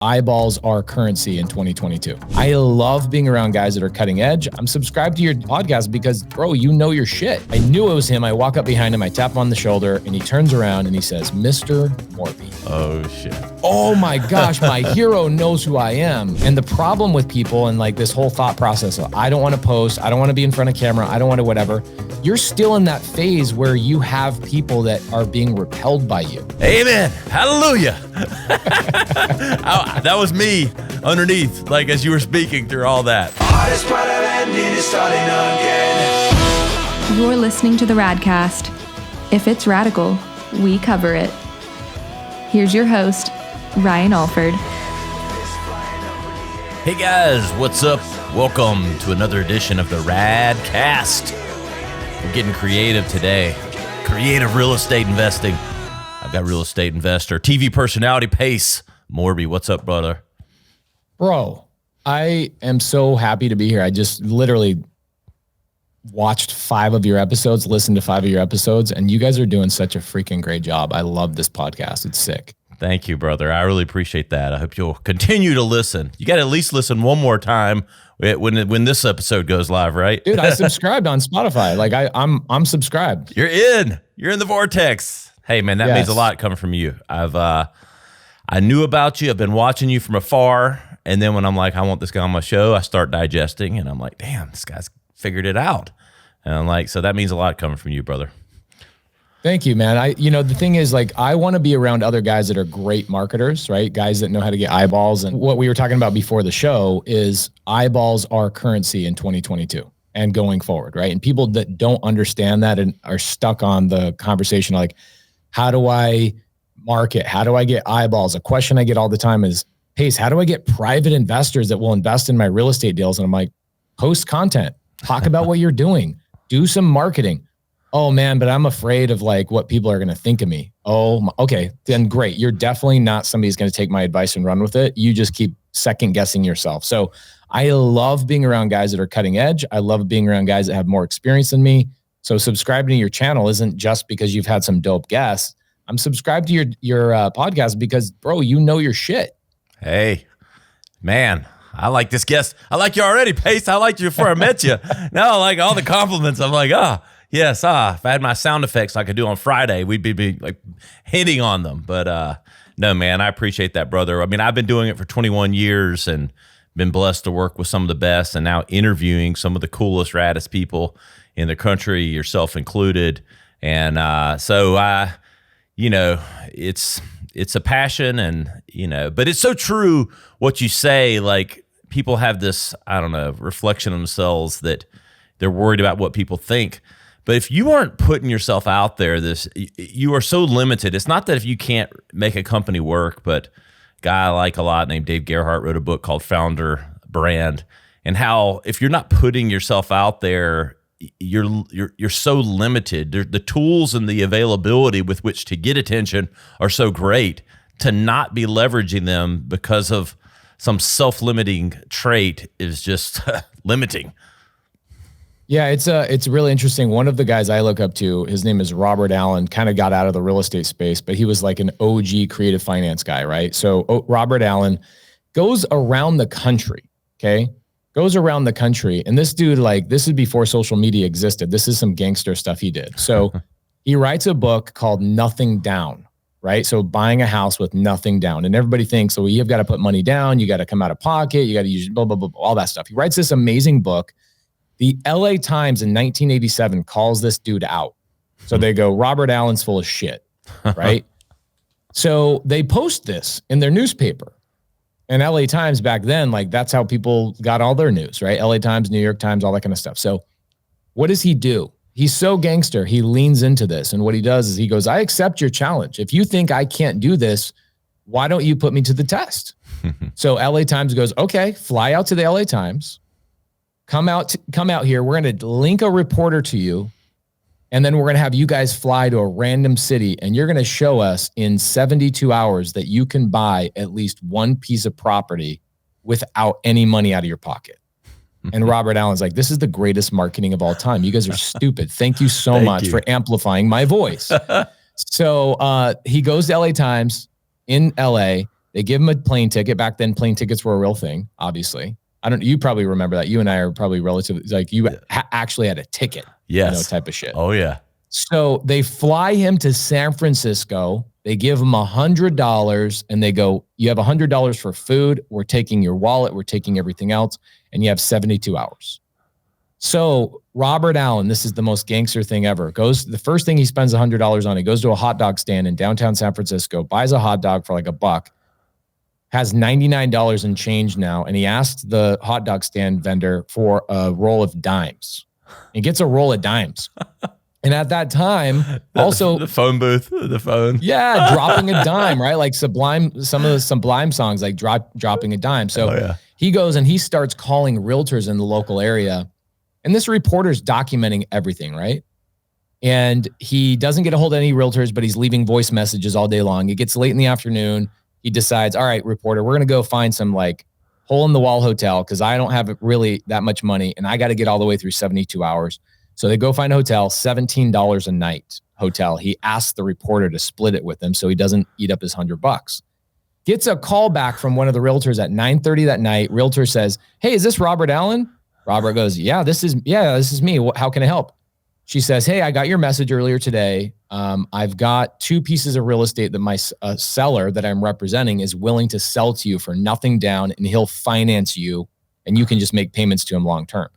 Eyeballs are currency in 2022. I love being around guys that are cutting edge. I'm subscribed to your podcast because, bro, you know your shit. I knew it was him. I walk up behind him, I tap him on the shoulder, and he turns around and he says, Mr. Morby. Oh, shit. Oh my gosh, my hero knows who I am. And the problem with people and like this whole thought process of, I don't want to post, I don't want to be in front of camera, I don't want to whatever. You're still in that phase where you have people that are being repelled by you. Amen. Hallelujah. That was me underneath, like as you were speaking through all that. You're listening to the Radcast. If it's radical, we cover it. Here's your host, Ryan Alford. Hey guys, what's up? Welcome to another edition of the Radcast. We're getting creative today. Creative real estate investing. I've got real estate investor, TV personality, Pace Morby. What's up, brother? Bro, I am so happy to be here. I just literally watched 5 of your episodes, listened to 5 of your episodes, and you guys are doing such a freaking great job. I love this podcast. It's sick. Thank you, brother. I really appreciate that. I hope you'll continue to listen. You got to at least listen one more time when this episode goes live, right? Dude, I subscribed on Spotify. Like I'm subscribed. You're in the vortex. Hey man, that means a lot coming from you. I knew about you. I've been watching you from afar. And then when I'm like, I want this guy on my show, I start digesting and I'm like, damn, this guy's figured it out. And I'm like, so that means a lot coming from you, brother. Thank you, man. The thing is, like, I want to be around other guys that are great marketers, right? Guys that know how to get eyeballs. And what we were talking about before the show is eyeballs are currency in 2022 and going forward, right? And people that don't understand that and are stuck on the conversation, like, how do I market? How do I get eyeballs? A question I get all the time is, Pace, how do I get private investors that will invest in my real estate deals? And I'm like, post content, talk about what you're doing, do some marketing. Oh man, but I'm afraid of like what people are going to think of me. Oh, okay, then great. You're definitely not somebody who's going to take my advice and run with it. You just keep second guessing yourself. So I love being around guys that are cutting edge. I love being around guys that have more experience than me. So subscribing to your channel isn't just because you've had some dope guests. I'm subscribed to your podcast because, bro, you know your shit. Hey, man, I like this guest. I like you already, Pace. I liked you before I met you. Now, like all the compliments, I'm like, yes, if I had my sound effects like I do on Friday, we'd be like hitting on them. But no, man, I appreciate that, brother. I mean, I've been doing it for 21 years and been blessed to work with some of the best and now interviewing some of the coolest, raddest people in the country, yourself included. And it's a passion and, but it's so true what you say, like people have this, I don't know, reflection of themselves that they're worried about what people think. But if you aren't putting yourself out there, you are so limited. It's not that if you can't make a company work, but a guy I like a lot named Dave Gerhardt wrote a book called Founder Brand, and how if you're not putting yourself out there, you're so limited. The tools and the availability with which to get attention are so great. To not be leveraging them because of some self-limiting trait is just limiting. Yeah, it's really interesting. One of the guys I look up to, his name is Robert Allen, kind of got out of the real estate space, but he was like an OG creative finance guy, right? So Robert Allen goes around the country, okay? Goes around the country. And this dude, like, this is before social media existed. This is some gangster stuff he did. So he writes a book called Nothing Down, right? So buying a house with nothing down. And everybody thinks, so you've got to put money down. You got to come out of pocket. You got to use blah, blah, blah, all that stuff. He writes this amazing book. The LA Times in 1987 calls this dude out. So they go, Robert Allen's full of shit, right? So they post this in their newspaper. And LA Times back then, like that's how people got all their news, right? LA Times, New York Times, all that kind of stuff. So what does he do? He's so gangster. He leans into this. And what he does is he goes, I accept your challenge. If you think I can't do this, why don't you put me to the test? So LA Times goes, okay, fly out to the LA Times. Come out here. We're going to link a reporter to you. And then we're going to have you guys fly to a random city. And you're going to show us in 72 hours that you can buy at least one piece of property without any money out of your pocket. And Robert Allen's like, this is the greatest marketing of all time. You guys are stupid. Thank you so much for amplifying my voice. So he goes to LA Times in LA. They give him a plane ticket. Back then, plane tickets were a real thing, obviously. You probably remember that. You and I are probably relatively, like you actually had a ticket, type of shit. Oh, yeah. So they fly him to San Francisco. They give him $100 and they go, you have $100 for food. We're taking your wallet. We're taking everything else. And you have 72 hours. So Robert Allen, this is the most gangster thing ever. The first thing he spends $100 on, he goes to a hot dog stand in downtown San Francisco, buys a hot dog for like $1, has $99 in change now. And he asks the hot dog stand vendor for a roll of dimes. He gets a roll of dimes. And at that time, also the phone booth, the phone. Yeah, dropping a dime, right? Like Sublime, some of the Sublime songs, like dropping a dime. So he goes and he starts calling realtors in the local area. And this reporter's documenting everything, right? And he doesn't get a hold of any realtors, but he's leaving voice messages all day long. It gets late in the afternoon. He decides, all right, reporter, we're going to go find some like hole in the wall hotel because I don't have really that much money and I got to get all the way through 72 hours. So they go find a hotel, $17 a night hotel. He asks the reporter to split it with him so he doesn't eat up his $100. Gets a call back from one of the realtors at 9:30 that night. Realtor says, hey, is this Robert Allen? Robert goes, yeah, this is me. How can I help? She says, hey, I got your message earlier today. I've got 2 pieces of real estate that my seller that I'm representing is willing to sell to you for nothing down and he'll finance you and you can just make payments to him long term.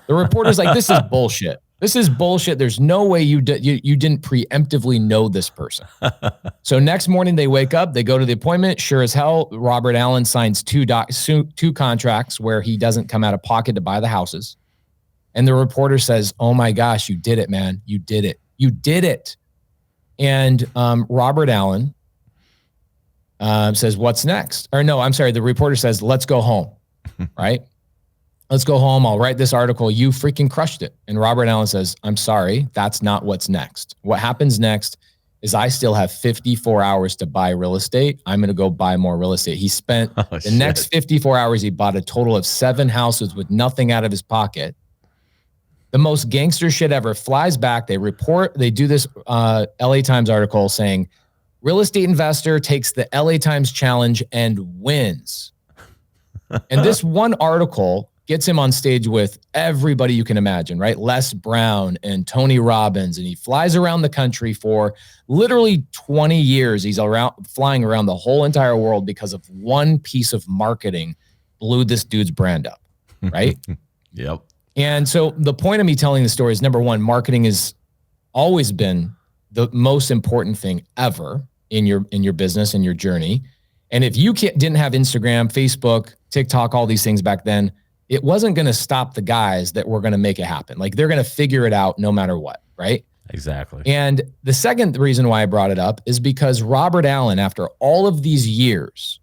The reporter's like, this is bullshit. This is bullshit. There's no way you didn't preemptively know this person. So next morning they wake up, they go to the appointment. Sure as hell, Robert Allen signs 2 contracts where he doesn't come out of pocket to buy the houses. And the reporter says, oh my gosh, you did it, man. You did it. You did it. And Robert Allen says, what's next? Or no, I'm sorry. The reporter says, let's go home, right? Let's go home. I'll write this article. You freaking crushed it. And Robert Allen says, I'm sorry. That's not what's next. What happens next is I still have 54 hours to buy real estate. I'm going to go buy more real estate. He spent next 54 hours. He bought a total of 7 houses with nothing out of his pocket. The most gangster shit ever. Flies back. They do this LA Times article saying real estate investor takes the LA Times challenge and wins. And this one article gets him on stage with everybody you can imagine, right? Les Brown and Tony Robbins. And he flies around the country for literally 20 years. He's flying around the whole entire world because of one piece of marketing blew this dude's brand up, right? Yep. And so the point of me telling the story is, number one, marketing has always been the most important thing ever in your business and your journey. And if you didn't have Instagram, Facebook, TikTok, all these things back then, it wasn't going to stop the guys that were going to make it happen. Like they're going to figure it out no matter what, right? Exactly. And the second reason why I brought it up is because Robert Allen, after all of these years,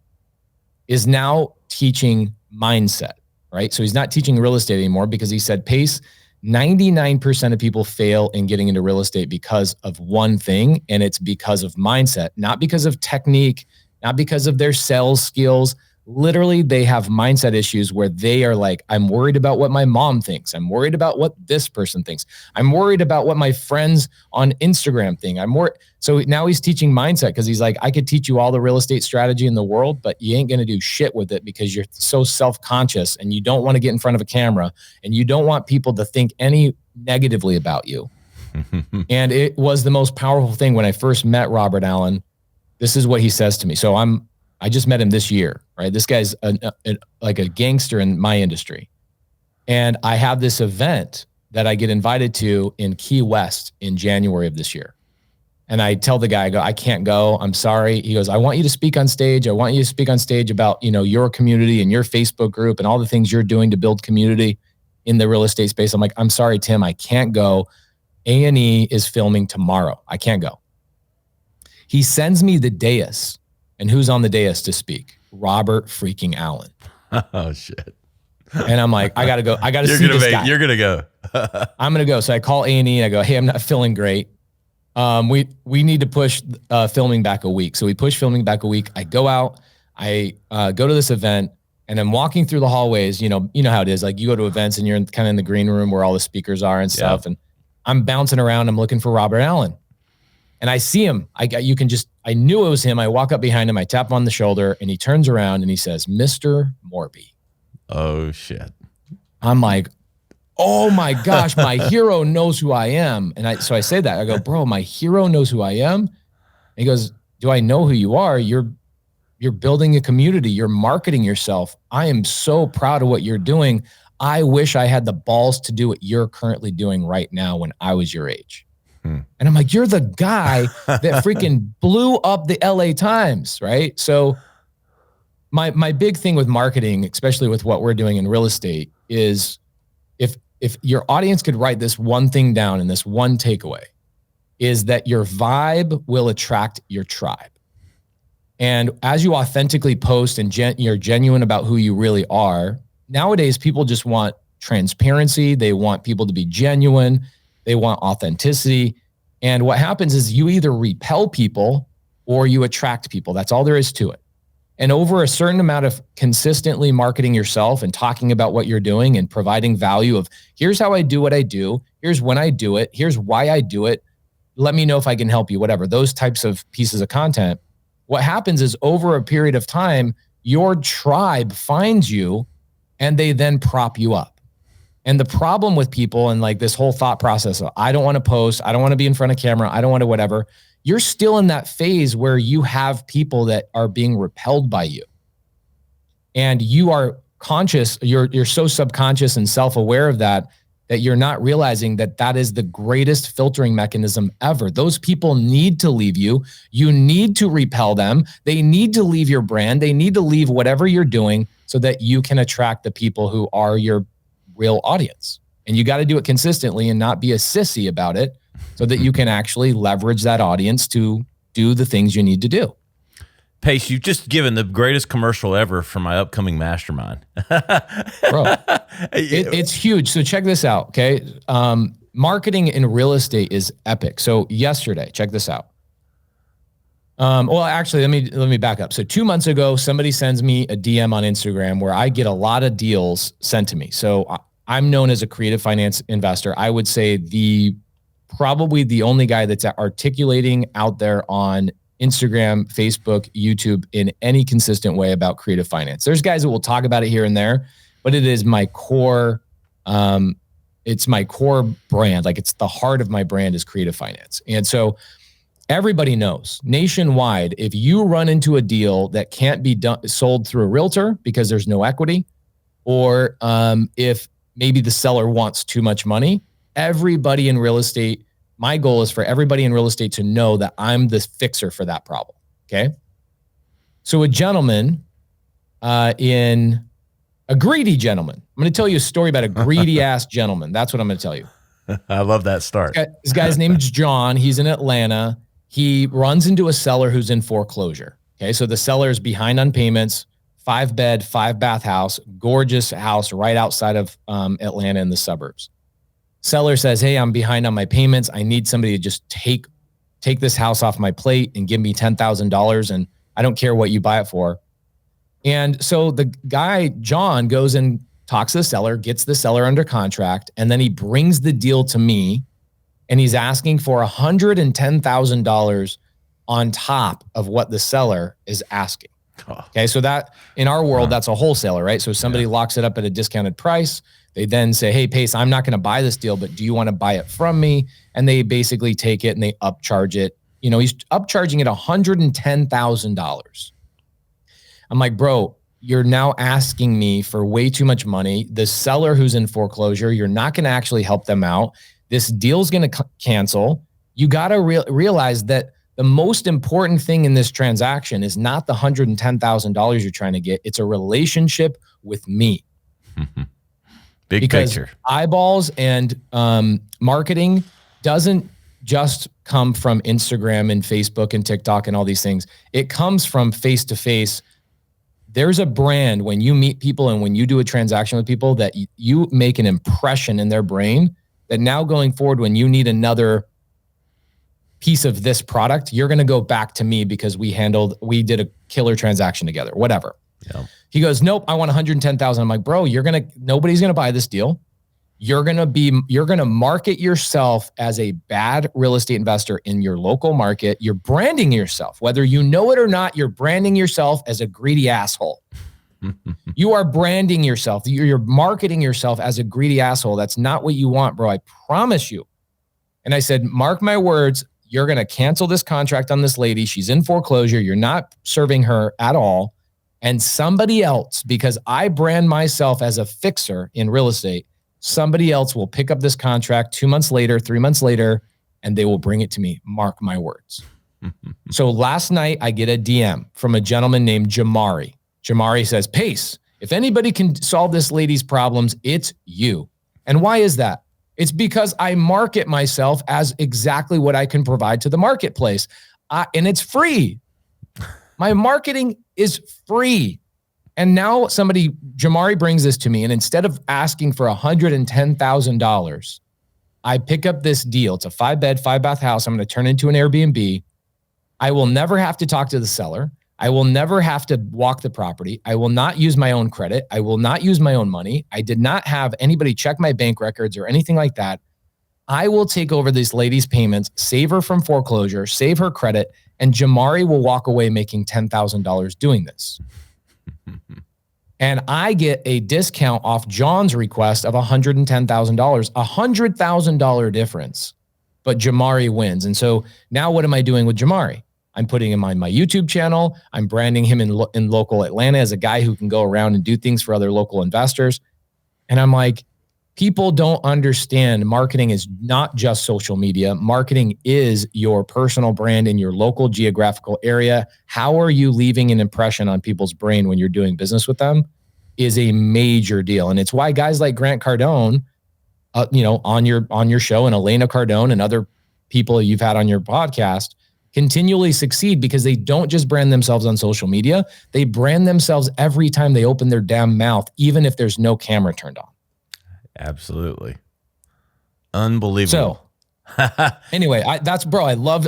is now teaching mindset, right? So he's not teaching real estate anymore because he said, Pace, 99% of people fail in getting into real estate because of one thing, and it's because of mindset, not because of technique, not because of their sales skills. Literally, they have mindset issues where they are like, I'm worried about what my mom thinks. I'm worried about what this person thinks. I'm worried about what my friends on Instagram think. So now he's teaching mindset because he's like, I could teach you all the real estate strategy in the world, but you ain't going to do shit with it because you're so self-conscious and you don't want to get in front of a camera and you don't want people to think any negatively about you. And it was the most powerful thing when I first met Robert Allen. This is what he says to me. So I just met him this year, right? This guy's like a gangster in my industry. And I have this event that I get invited to in Key West in January of this year. And I tell the guy, I can't go. I'm sorry. He goes, I want you to speak on stage. I want you to speak on stage about, your community and your Facebook group and all the things you're doing to build community in the real estate space. I'm like, I'm sorry, Tim, I can't go. A&E is filming tomorrow. I can't go. He sends me the dais. And who's on the dais to speak? Robert freaking Allen. Oh, shit. And I'm like, I got to go. I got to see this guy. You're going to go. I'm going to go. So I call A&E and I go, hey, I'm not feeling great. We need to push filming back a week. So we push filming back a week. I go out. I go to this event and I'm walking through the hallways. You know how it is. Like you go to events and you're kind of in the green room where all the speakers are and stuff. Yeah. And I'm bouncing around. I'm looking for Robert Allen. And I see him. I knew it was him. I walk up behind him. I tap him on the shoulder and he turns around and he says, Mr. Morby. Oh, shit. I'm like, oh my gosh, my hero knows who I am. And so I say that. I go, bro, my hero knows who I am. And he goes, do I know who you are? You're building a community. You're marketing yourself. I am so proud of what you're doing. I wish I had the balls to do what you're currently doing right now when I was your age. And I'm like, you're the guy that freaking blew up the LA Times, right? So my big thing with marketing, especially with what we're doing in real estate, is if your audience could write this one thing down and this one takeaway, is that your vibe will attract your tribe. And as you authentically post and you're genuine about who you really are, nowadays people just want transparency. They want people to be genuine. They want authenticity. And what happens is you either repel people or you attract people. That's all there is to it. And over a certain amount of consistently marketing yourself and talking about what you're doing and providing value of, here's how I do what I do. Here's when I do it. Here's why I do it. Let me know if I can help you, whatever. Those types of pieces of content. What happens is over a period of time, your tribe finds you and they then prop you up. And the problem with people and like this whole thought process of, I don't want to post, I don't want to be in front of camera, I don't want to whatever, you're still in that phase where you have people that are being repelled by you. And you are conscious, you're so subconscious and self-aware of that you're not realizing that is the greatest filtering mechanism ever. Those people need to leave you. You need to repel them. They need to leave your brand. They need to leave whatever you're doing so that you can attract the people who are your real audience. And you got to do it consistently and not be a sissy about it so that you can actually leverage that audience to do the things you need to do. Pace, you've just given the greatest commercial ever for my upcoming mastermind. Bro, it's huge. So check this out, okay? Marketing in real estate is epic. So yesterday, check this out. Well, actually, let me back up. So 2 months ago, somebody sends me a DM on Instagram where I get a lot of deals sent to me. So I'm known as a creative finance investor. I would say probably the only guy that's articulating out there on Instagram, Facebook, YouTube in any consistent way about creative finance. There's guys that will talk about it here and there, but it is my core. It's my core brand. Like it's the heart of my brand is creative finance. And so everybody knows nationwide, if you run into a deal that can't be sold through a realtor because there's no equity, or if maybe the seller wants too much money, everybody in real estate, my goal is for everybody in real estate to know that I'm the fixer for that problem, okay? So a gentleman, a greedy gentleman, I'm going to tell you a story about a greedy-ass gentleman. That's what I'm going to tell you. I love that start. This guy's name's John. He's in Atlanta. He runs into a seller who's in foreclosure, okay? So the seller is behind on payments, 5-bed, 5-bath house, gorgeous house right outside of Atlanta in the suburbs. Seller says, hey, I'm behind on my payments. I need somebody to just take this house off my plate and give me $10,000 and I don't care what you buy it for. And so the guy, John, goes and talks to the seller, gets the seller under contract, and then he brings the deal to me and he's asking for $110,000 on top of what the seller is asking. Okay, so that in our world, that's a wholesaler, right? So somebody locks it up at a discounted price. They then say, hey, Pace, I'm not going to buy this deal, but do you want to buy it from me? And they basically take it and they upcharge it. You know, he's upcharging it $110,000. I'm like, bro, you're now asking me for way too much money. The seller who's in foreclosure, you're not going to actually help them out. This deal's going to cancel. You got to realize that the most important thing in this transaction is not the $110,000 you're trying to get. It's a relationship with me. Big picture. Eyeballs and marketing doesn't just come from Instagram and Facebook and TikTok and all these things. It comes from face to face. There's a brand when you meet people and when you do a transaction with people that you make an impression in their brain that now going forward, when you need another piece of this product, you're going to go back to me because we did a killer transaction together, whatever. Yeah. He goes, nope, I want $110,000. I'm like, bro, nobody's going to buy this deal. you're going to market yourself as a bad real estate investor in your local market. You're branding yourself, whether you know it or not, you're branding yourself as a greedy asshole. You are branding yourself. You're marketing yourself as a greedy asshole. That's not what you want, bro. I promise you. And I said, mark my words, you're going to cancel this contract on this lady. She's in foreclosure. You're not serving her at all. And somebody else, because I brand myself as a fixer in real estate, somebody else will pick up this contract 2 months later, 3 months later, and they will bring it to me. Mark my words. So last night, I get a DM from a gentleman named Jamari. Jamari says, Pace, if anybody can solve this lady's problems, it's you. And why is that? It's because I market myself as exactly what I can provide to the marketplace. And it's free. My marketing is free. And now Jamari brings this to me, and instead of asking for $110,000, I pick up this deal. It's a 5-bed, 5-bath house. I'm going to turn into an Airbnb. I will never have to talk to the seller. I will never have to walk the property. I will not use my own credit. I will not use my own money. I did not have anybody check my bank records or anything like that. I will take over this lady's payments, save her from foreclosure, save her credit, and Jamari will walk away making $10,000 doing this. And I get a discount off John's request of $110,000, a $100,000 difference, but Jamari wins. And so now what am I doing with Jamari? I'm putting him on my YouTube channel. I'm branding him in local Atlanta as a guy who can go around and do things for other local investors. And I'm like, people don't understand marketing is not just social media. Marketing is your personal brand in your local geographical area. How are you leaving an impression on people's brain when you're doing business with them is a major deal. And it's why guys like Grant Cardone, on your show, and Elena Cardone and other people you've had on your podcast continually succeed, because they don't just brand themselves on social media. They brand themselves every time they open their damn mouth, even if there's no camera turned on. Absolutely. Unbelievable. So anyway, I love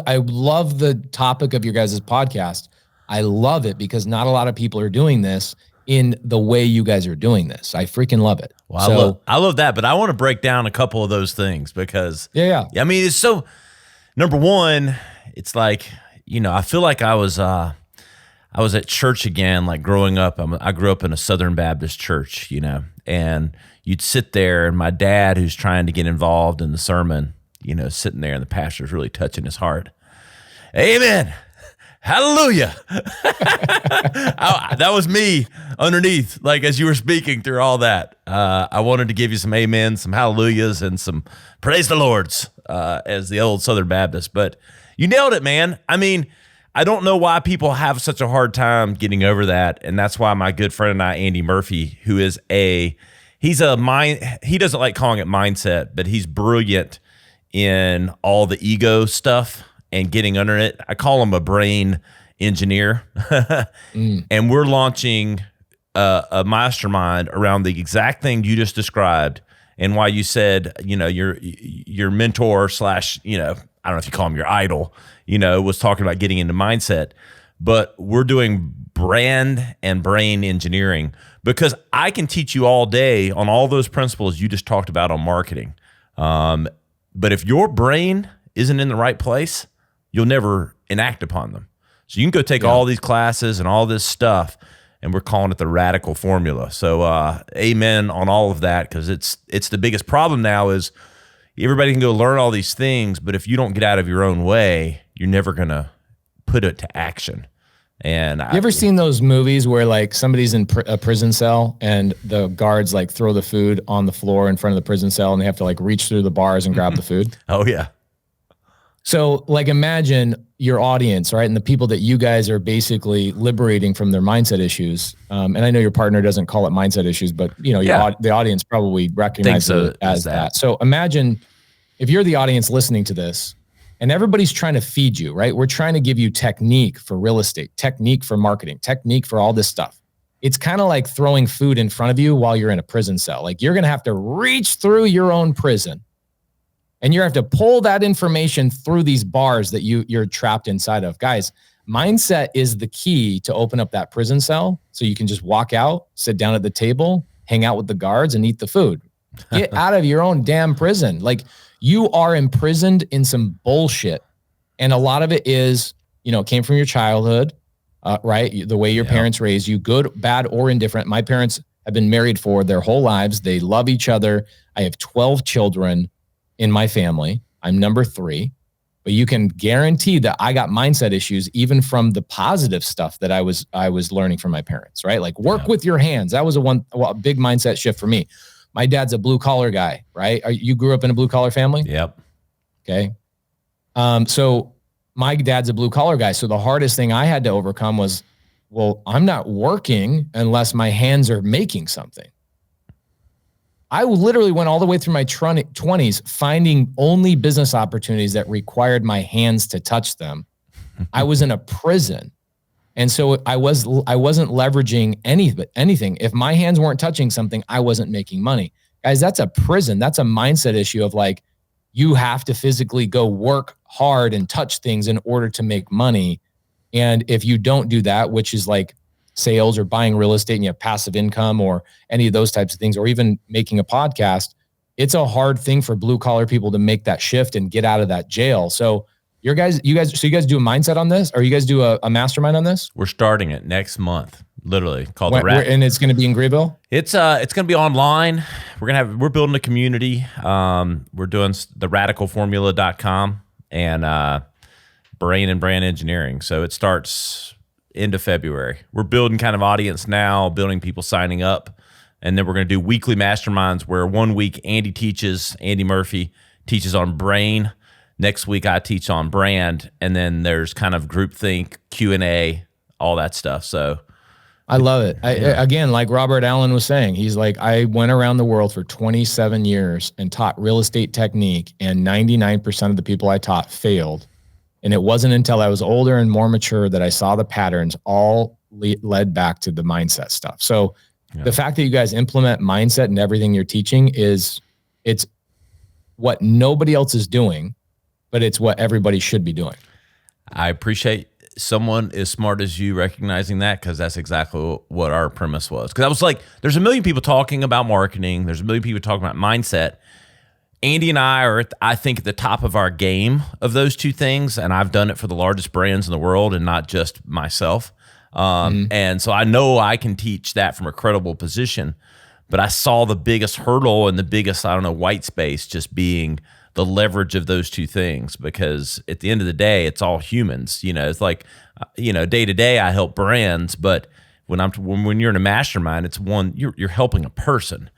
the topic of your guys' podcast. I love it because not a lot of people are doing this in the way you guys are doing this. I freaking love it. Well, I love that, but I want to break down a couple of those things because I mean, it's so, number one, it's like, I feel like I was at church again, like growing up. I grew up in a Southern Baptist church, and you'd sit there, and my dad, who's trying to get involved in the sermon, sitting there, and the pastor's really touching his heart. Amen. Hallelujah. That was me underneath, like as you were speaking through all that. I wanted to give you some amens, some hallelujahs, and some praise the Lords, as the old Southern Baptist. But you nailed it, man. I mean, I don't know why people have such a hard time getting over that. And that's why my good friend and I, Andy Murphy, who is he doesn't like calling it mindset, but he's brilliant in all the ego stuff and getting under it. I call him a brain engineer. And we're launching a mastermind around the exact thing you just described, and why you said, your mentor slash, I don't know if you call him your idol, was talking about getting into mindset. But we're doing brand and brain engineering, because I can teach you all day on all those principles you just talked about on marketing. But if your brain isn't in the right place, you'll never enact upon them. So you can go take all these classes and all this stuff, and we're calling it the radical formula. So amen on all of that, because it's the biggest problem now is everybody can go learn all these things, but if you don't get out of your own way, you're never going to put it to action. And you ever seen those movies where like somebody's in a prison cell and the guards like throw the food on the floor in front of the prison cell, and they have to like reach through the bars and grab the food? Oh yeah. So like imagine your audience, right? And the people that you guys are basically liberating from their mindset issues. And I know your partner doesn't call it mindset issues, but the audience probably recognizes it as that. So imagine if you're the audience listening to this and everybody's trying to feed you, right? We're trying to give you technique for real estate, technique for marketing, technique for all this stuff. It's kind of like throwing food in front of you while you're in a prison cell. Like you're going to have to reach through your own prison. And you have to pull that information through these bars that you're trapped inside of. Guys, mindset is the key to open up that prison cell so you can just walk out, sit down at the table, hang out with the guards, and eat the food. Get out of your own damn prison. Like, you are imprisoned in some bullshit. And a lot of it is, came from your childhood, right? The way your parents raised you, good, bad, or indifferent. My parents have been married for their whole lives. They love each other. I have 12 children in my family. I'm number 3. But you can guarantee that I got mindset issues even from the positive stuff that I was learning from my parents, right? Like, work with your hands. That was a big mindset shift for me. My dad's a blue collar guy, right? You grew up in a blue collar family? Yep. Okay. So my dad's a blue collar guy. So the hardest thing I had to overcome was, well, I'm not working unless my hands are making something. I literally went all the way through my 20s finding only business opportunities that required my hands to touch them. I was in a prison. And so I wasn't leveraging anything. If my hands weren't touching something, I wasn't making money. Guys, that's a prison. That's a mindset issue of like, you have to physically go work hard and touch things in order to make money. And if you don't do that, which is like sales or buying real estate and you have passive income or any of those types of things, or even making a podcast, it's a hard thing for blue collar people to make that shift and get out of that jail. So you guys do a mindset on this, or you guys do a mastermind on this? We're starting it next month, literally called the Rat. And it's going to be in Greenville? It's going to be online. We're building a community. We're doing the radicalformula.com and brain and brand engineering. So it starts end of February. We're building kind of audience now, building people signing up. And then we're going to do weekly masterminds where 1 week Andy Murphy teaches on brain. Next week I teach on brand. And then there's kind of groupthink, Q&A, all that stuff. So I love it. Again, like Robert Allen was saying, he's like, I went around the world for 27 years and taught real estate technique, and 99% of the people I taught failed. And it wasn't until I was older and more mature that I saw the patterns all led back to the mindset stuff. So the fact that you guys implement mindset in everything you're teaching it's what nobody else is doing, but it's what everybody should be doing. I appreciate someone as smart as you recognizing that, because that's exactly what our premise was. Because I was like, there's a million people talking about marketing. There's a million people talking about mindset. Andy and I are, I think, at the top of our game of those two things, and I've done it for the largest brands in the world and not just myself. And so I know I can teach that from a credible position, but I saw the biggest hurdle and the biggest, white space just being the leverage of those two things, because at the end of the day, it's all humans. It's like, day to day, I help brands, but when you're in a mastermind, it's you're helping a person.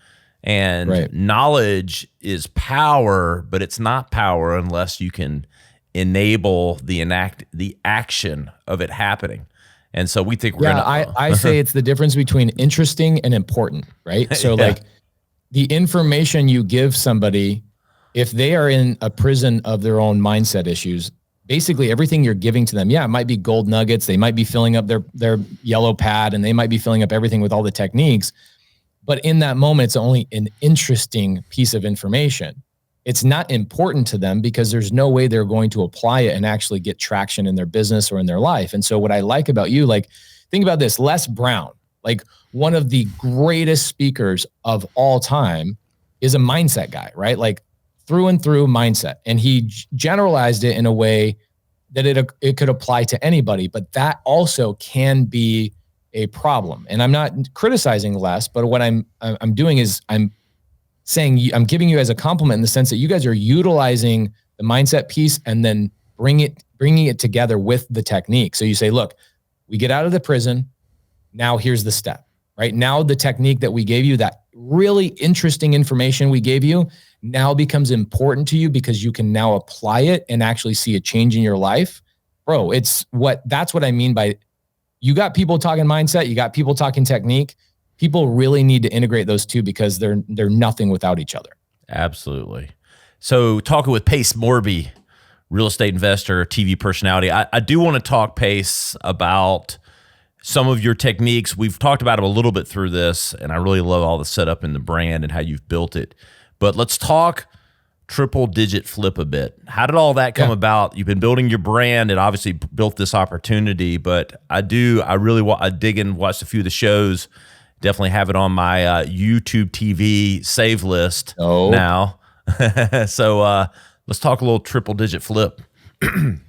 And knowledge is power, but it's not power unless you can enable the action of it happening. And so we think we're going to... I say it's the difference between interesting and important, right? So like the information you give somebody, if they are in a prison of their own mindset issues, basically everything you're giving to them, it might be gold nuggets. They might be filling up their yellow pad, and they might be filling up everything with all the techniques. But in that moment, it's only an interesting piece of information. It's not important to them because there's no way they're going to apply it and actually get traction in their business or in their life. And so what I like about you, like, think about this, Les Brown, like one of the greatest speakers of all time, is a mindset guy, right? Like through and through mindset. And he generalized it in a way that it could apply to anybody, but that also can be a problem. And I'm not criticizing Les, but what I'm doing is I'm saying, I'm giving you as a compliment in the sense that you guys are utilizing the mindset piece and then bringing it together with the technique. So you say, look, we get out of the prison. Now here's the step, right? Now the technique that we gave you, that really interesting information we gave you, now becomes important to you because you can now apply it and actually see a change in your life. Bro, that's what I mean by, you got people talking mindset, you got people talking technique. People really need to integrate those two because they're nothing without each other. Absolutely. So talking with Pace Morby, real estate investor, TV personality, I do want to talk, Pace, about some of your techniques. We've talked about them a little bit through this, and I really love all the setup in the brand and how you've built it. But let's talk triple digit flip a bit. How did all that come about? You've been building your brand and obviously built this opportunity, but I dig in, watched a few of the shows. definitely have it on my YouTube TV save list now. So let's talk a little triple digit flip. Dude,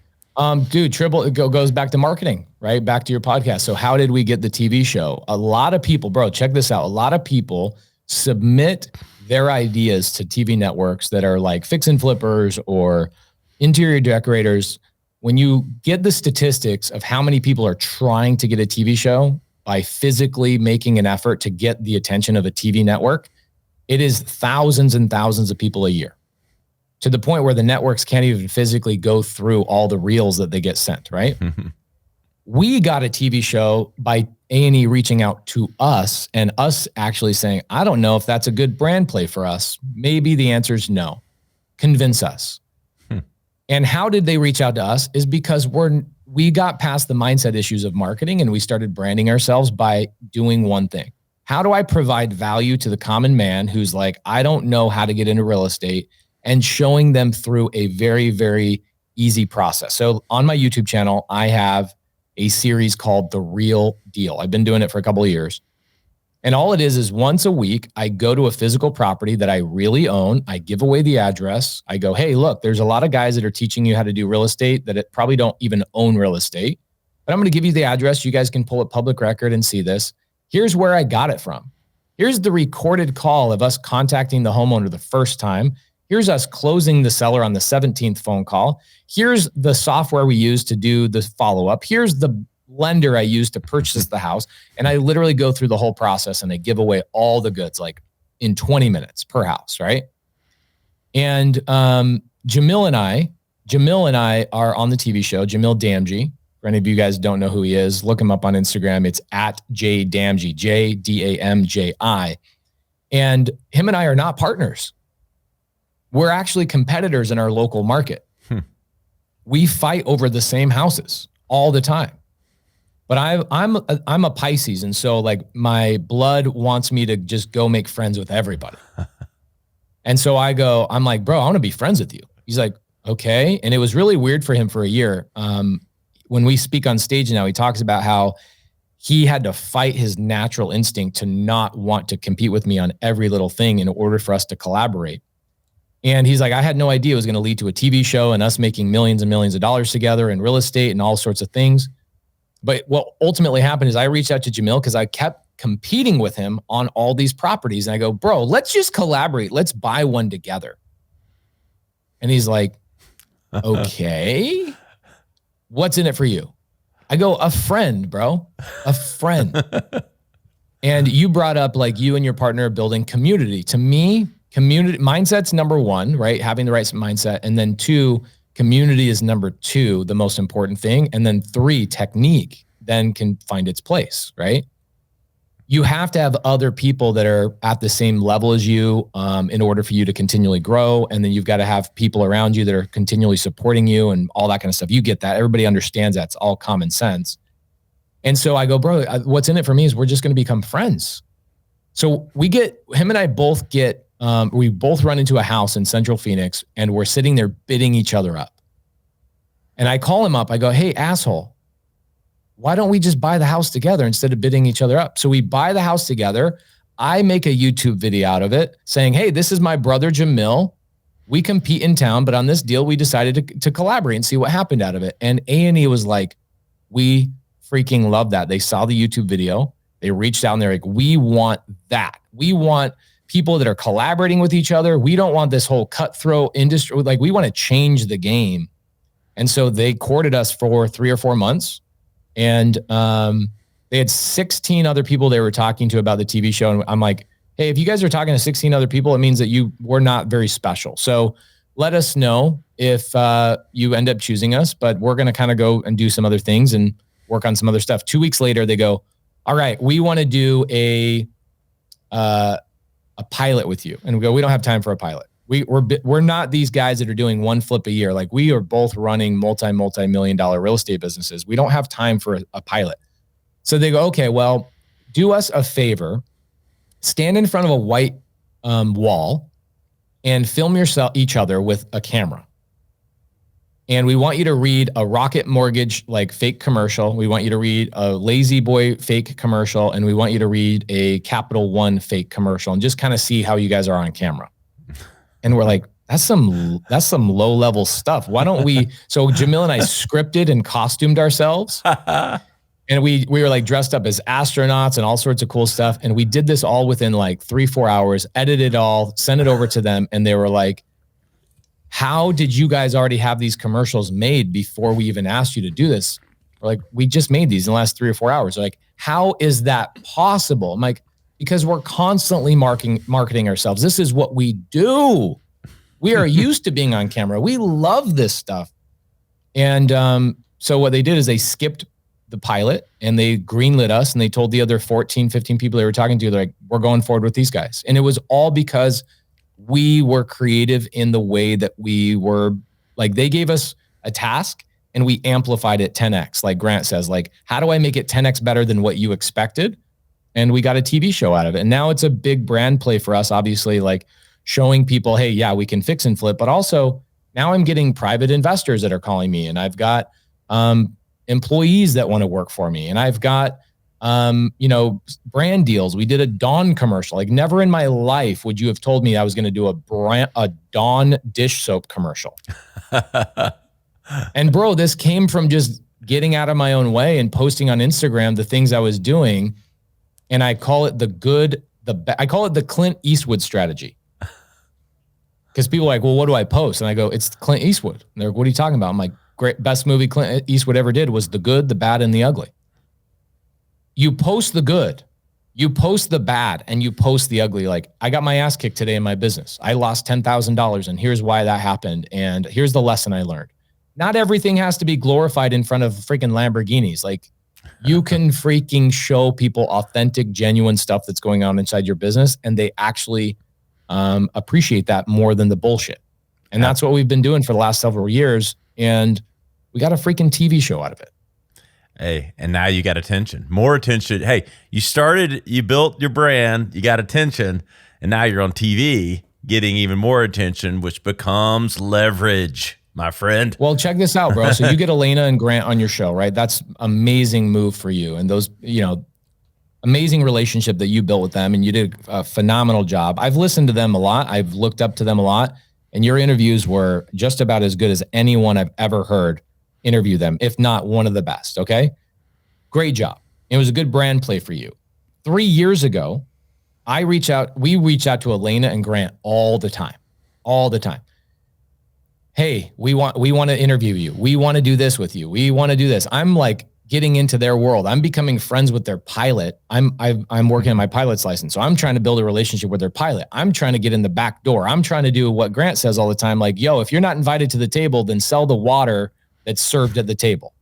it goes back to marketing, right? Back to your podcast. So how did we get the TV show? A lot of people, bro, check this out. A lot of people submit their ideas to TV networks that are like fix and flippers or interior decorators. When you get the statistics of how many people are trying to get a TV show by physically making an effort to get the attention of a TV network, it is thousands and thousands of people a year, to the point where the networks can't even physically go through all the reels that they get sent, right? We got a TV show by A&E reaching out to us and us actually saying, I don't know if that's a good brand play for us. Maybe the answer is no. Convince us. And how did they reach out to us is because we got past the mindset issues of marketing and we started branding ourselves by doing one thing. How do I provide value to the common man who's like, I don't know how to get into real estate, and showing them through a very, very easy process. So on my YouTube channel, I have a series called The Real Deal. I've been doing it for a couple of years. And all it is once a week, I go to a physical property that I really own. I give away the address. I go, hey, look, there's a lot of guys that are teaching you how to do real estate that probably don't even own real estate. But I'm going to give you the address. You guys can pull up public record and see this. Here's where I got it from. Here's the recorded call of us contacting the homeowner the first time. Here's us closing the seller on the 17th phone call. Here's the software we use to do the follow-up. Here's the lender I use to purchase the house. And I literally go through the whole process and I give away all the goods like in 20 minutes per house, right? And Jamil and I are on the TV show, Jamil Damji. For any of you guys who don't know who he is, look him up on Instagram. It's at @JDamji, JDAMJI. And him and I are not partners. We're actually competitors in our local market. We fight over the same houses all the time. But I'm a Pisces, and so like my blood wants me to just go make friends with everybody. And so I'm like, bro, I want to be friends with you. He's like, okay. And it was really weird for him for a year. When we speak on stage now, he talks about how he had to fight his natural instinct to not want to compete with me on every little thing in order for us to collaborate. And he's like, I had no idea it was going to lead to a TV show and us making millions and millions of dollars together in real estate and all sorts of things. But what ultimately happened is I reached out to Jamil because I kept competing with him on all these properties. And I go, bro, let's just collaborate. Let's buy one together. And he's like, okay, what's in it for you? I go, a friend, bro, a friend. And you brought up like you and your partner building community. To me, community mindset's number one, right? Having the right mindset. And then 2, community is number 2, the most important thing. And then 3, technique then can find its place, right? You have to have other people that are at the same level as you in order for you to continually grow. And then you've got to have people around you that are continually supporting you and all that kind of stuff. You get that. Everybody understands that. It's all common sense. And so I go, bro, what's in it for me is we're just going to become friends. So him and I both we both run into a house in Central Phoenix and we're sitting there bidding each other up. And I call him up. I go, hey, asshole, why don't we just buy the house together instead of bidding each other up? So we buy the house together. I make a YouTube video out of it saying, hey, this is my brother, Jamil. We compete in town, but on this deal, we decided to collaborate and see what happened out of it. And A&E was like, we freaking love that. They saw the YouTube video. They reached out and they're like, we want that. We want people that are collaborating with each other. We don't want this whole cutthroat industry. Like, we want to change the game. And so they courted us for 3 or 4 months. And they had 16 other people they were talking to about the TV show. And I'm like, hey, if you guys are talking to 16 other people, it means that you were not very special. So let us know if you end up choosing us, but we're going to kind of go and do some other things and work on some other stuff. 2 weeks later, they go, all right, we want to do a pilot with you. And we go, we don't have time for a pilot. We're not these guys that are doing one flip a year. Like, we are both running multi-million-dollar real estate businesses. We don't have time for a pilot. So they go, okay, well, do us a favor, stand in front of a white wall and film each other with a camera. And we want you to read a Rocket Mortgage like fake commercial. We want you to read a Lazy Boy fake commercial. And we want you to read a Capital One fake commercial and just kind of see how you guys are on camera. And we're like, that's some low level stuff. Why don't we? So Jamil and I scripted and costumed ourselves. And we were like dressed up as astronauts and all sorts of cool stuff. And we did this all within like 3-4 hours, edited it all, sent it over to them. And they were like, how did you guys already have these commercials made before we even asked you to do this? We're like, we just made these in the last 3 or 4 hours. They're like, how is that possible? I'm like, because we're constantly marketing ourselves. This is what we do. We are used to being on camera. We love this stuff. And so what they did is they skipped the pilot and they greenlit us and they told the other 14, 15 people they were talking to, they're like, we're going forward with these guys. And it was all because we were creative in the way that we were, like, they gave us a task and we amplified it 10x. Like Grant says, like, how do I make it 10x better than what you expected? And we got a TV show out of it. And now it's a big brand play for us, obviously, like showing people, hey, yeah, we can fix and flip. But also now I'm getting private investors that are calling me, and I've got employees that want to work for me. And I've got brand deals. We did a Dawn commercial. Like, never in my life would you have told me I was going to do a Dawn dish soap commercial. And bro, this came from just getting out of my own way and posting on Instagram the things I was doing. And I call it I call it the Clint Eastwood strategy. Because people are like, well, what do I post? And I go, it's Clint Eastwood. And they're like, what are you talking about? I'm like, great, best movie Clint Eastwood ever did was the good, the bad, and the ugly. You post the good, you post the bad, and you post the ugly. Like, I got my ass kicked today in my business. I lost $10,000, and here's why that happened. And here's the lesson I learned. Not everything has to be glorified in front of freaking Lamborghinis. Like, you can freaking show people authentic, genuine stuff that's going on inside your business, and they actually appreciate that more than the bullshit. And that's what we've been doing for the last several years. And we got a freaking TV show out of it. Hey, and now you got attention, more attention. Hey, you built your brand, you got attention, and now you're on TV getting even more attention, which becomes leverage, my friend. Well, check this out, bro. So you get Elena and Grant on your show, right? That's amazing move for you. And those, amazing relationship that you built with them, and you did a phenomenal job. I've listened to them a lot. I've looked up to them a lot, and your interviews were just about as good as anyone I've ever heard interview them, if not one of the best. Okay. Great job. It was a good brand play for you. 3 years ago, we reach out to Elena and Grant all the time. Hey, we want to interview you. We want to do this with you. We want to do this. I'm like getting into their world. I'm becoming friends with their pilot. I'm working on my pilot's license. So I'm trying to build a relationship with their pilot. I'm trying to get in the back door. I'm trying to do what Grant says all the time. Like, yo, if you're not invited to the table, then sell the water that's served at the table,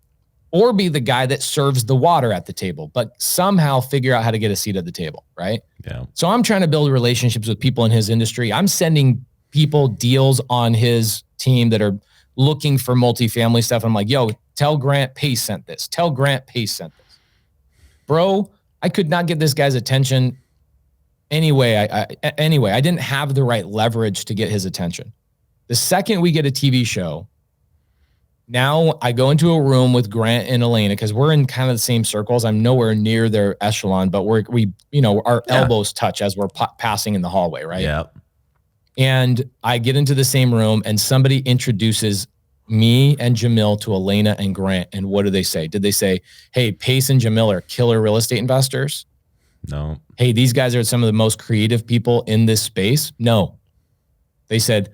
or be the guy that serves the water at the table, but somehow figure out how to get a seat at the table. Right. Yeah. So I'm trying to build relationships with people in his industry. I'm sending people deals on his team that are looking for multifamily stuff. I'm like, yo, tell Grant Pace sent this. Tell Grant Pace sent this. Bro, I could not get this guy's attention anyway. I didn't have the right leverage to get his attention. The second we get a TV show, now I go into a room with Grant and Elena, because we're in kind of the same circles. I'm nowhere near their echelon, but our elbows touch as we're passing in the hallway, right? Yeah. And I get into the same room, and somebody introduces me and Jamil to Elena and Grant. And what do they say? Did they say, hey, Pace and Jamil are killer real estate investors? No. Hey, these guys are some of the most creative people in this space? No. They said,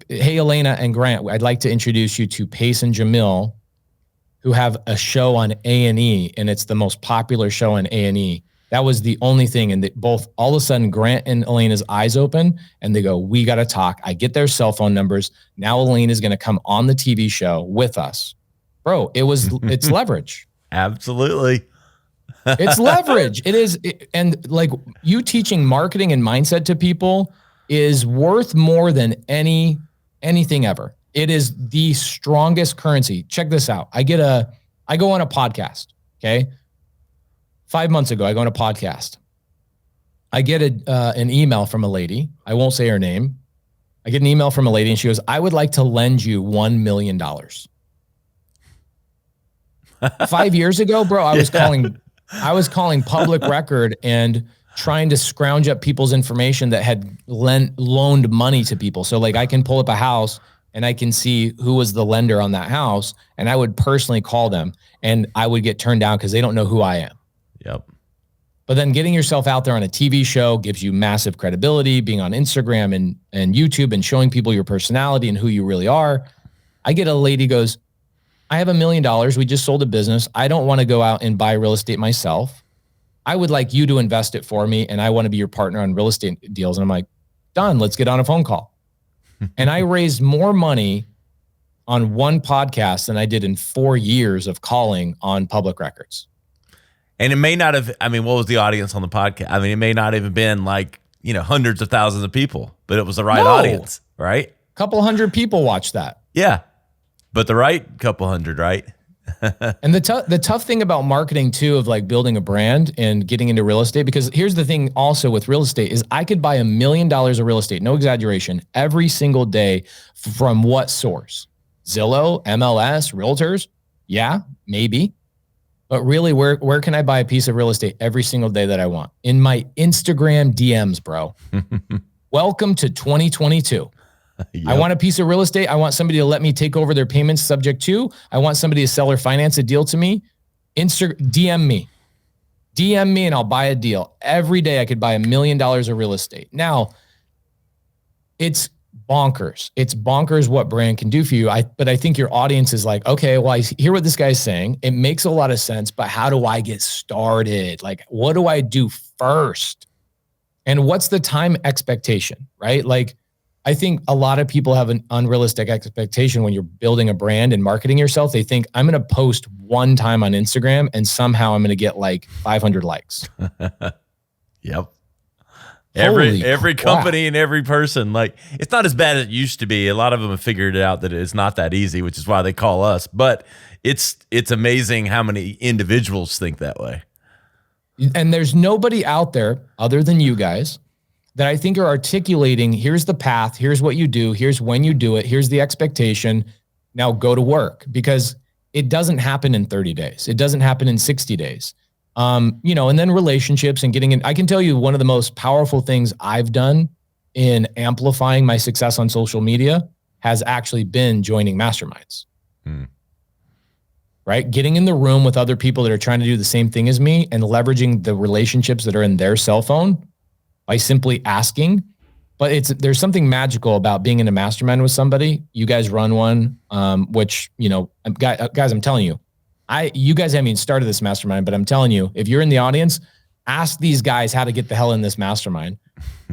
hey, Elena and Grant, I'd like to introduce you to Pace and Jamil, who have a show on A&E, and it's the most popular show on A&E. That was the only thing. And both, all of a sudden, Grant and Elena's eyes open, and they go, we got to talk. I get their cell phone numbers. Now Elena's going to come on the TV show with us. Bro, it's leverage. Absolutely. It's leverage. It is. And like, you teaching marketing and mindset to people is worth more than anything ever. It is the strongest currency. Check this out. I go on a podcast. Okay. 5 months ago, I go on a podcast. I get an email from a lady. I won't say her name. I get an email from a lady and she goes, I would like to lend you $1 million. 5 years ago, bro, I was calling public record and trying to scrounge up people's information that had loaned money to people. So like I can pull up a house and I can see who was the lender on that house, and I would personally call them and I would get turned down because they don't know who I am. Yep. But then getting yourself out there on a TV show gives you massive credibility, being on Instagram and YouTube and showing people your personality and who you really are. I get a lady goes, I have $1 million. We just sold a business. I don't want to go out and buy real estate myself. I would like you to invest it for me, and I want to be your partner on real estate deals. And I'm like, done. Let's get on a phone call. And I raised more money on one podcast than I did in 4 years of calling on public records. And it may not have, I mean, what was the audience on the podcast? I mean, it may not have been like, hundreds of thousands of people, but it was the right audience, right? A couple hundred people watched that. Yeah. But the right couple hundred, right? And the tough thing about marketing too, of like building a brand and getting into real estate, because here's the thing also with real estate is I could buy $1 million of real estate, no exaggeration, every single day from what source? Zillow, MLS, realtors? Yeah, maybe. But really, where can I buy a piece of real estate every single day that I want? In my Instagram DMs, bro. Welcome to 2022. Yep. I want a piece of real estate. I want somebody to let me take over their payments subject to. I want somebody to sell or finance a deal to me. DM me. DM me and I'll buy a deal. Every day I could buy $1 million of real estate. Now, it's bonkers. It's bonkers what brand can do for you. But I think your audience is like, okay, well, I hear what this guy's saying. It makes a lot of sense, but how do I get started? Like, what do I do first? And what's the time expectation, right? Like, I think a lot of people have an unrealistic expectation when you're building a brand and marketing yourself. They think I'm going to post one time on Instagram and somehow I'm going to get like 500 likes. Yep. Every company and every person, like, it's not as bad as it used to be. A lot of them have figured it out that it's not that easy, which is why they call us. But it's amazing how many individuals think that way. And there's nobody out there other than you guys that I think are articulating, here's the path, here's what you do, here's when you do it, here's the expectation, now go to work. Because it doesn't happen in 30 days. It doesn't happen in 60 days. And then relationships and getting in. I can tell you one of the most powerful things I've done in amplifying my success on social media has actually been joining masterminds. Right? Getting in the room with other people that are trying to do the same thing as me and leveraging the relationships that are in their cell phone by simply asking. But there's something magical about being in a mastermind with somebody. You guys run one, which, guys, I'm telling you, you guys haven't even started this mastermind, but I'm telling you, if you're in the audience, ask these guys how to get the hell in this mastermind.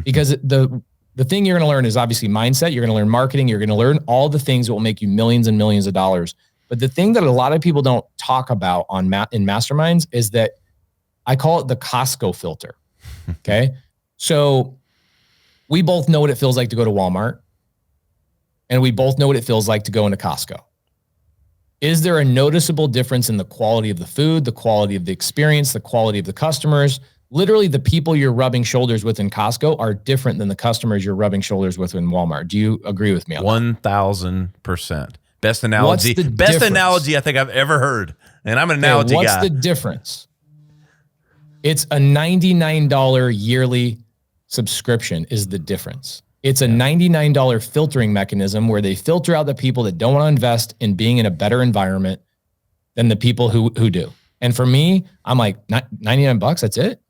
Because the thing you're going to learn is obviously mindset. You're going to learn marketing. You're going to learn all the things that will make you millions and millions of dollars. But the thing that a lot of people don't talk about in masterminds is that I call it the Costco filter. Okay. So we both know what it feels like to go to Walmart, and we both know what it feels like to go into Costco. Is there a noticeable difference in the quality of the food, the quality of the experience, the quality of the customers? Literally, the people you're rubbing shoulders with in Costco are different than the customers you're rubbing shoulders with in Walmart. Do you agree with me on that? 1,000%. Best analogy. What's the best difference? Analogy I think I've ever heard. And I'm an analogy What's guy. the difference? It's a $99 yearly subscription is the difference. It's a $99 filtering mechanism where they filter out the people that don't want to invest in being in a better environment than the people who do. And for me, I'm like, $99, that's it?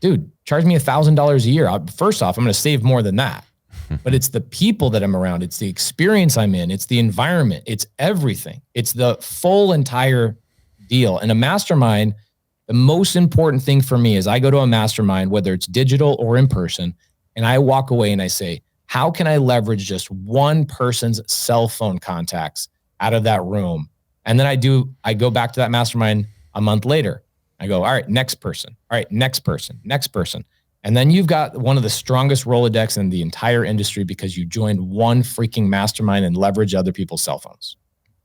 Dude, charge me $1,000 a year. First off, I'm going to save more than that. But it's the people that I'm around. It's the experience I'm in. It's the environment. It's everything. It's the full entire deal. And a mastermind, the most important thing for me is I go to a mastermind, whether it's digital or in person, and I walk away and I say, how can I leverage just one person's cell phone contacts out of that room? And then I go back to that mastermind a month later. I go, all right, next person. All right, next person, next person. And then you've got one of the strongest Rolodex in the entire industry because you joined one freaking mastermind and leverage other people's cell phones.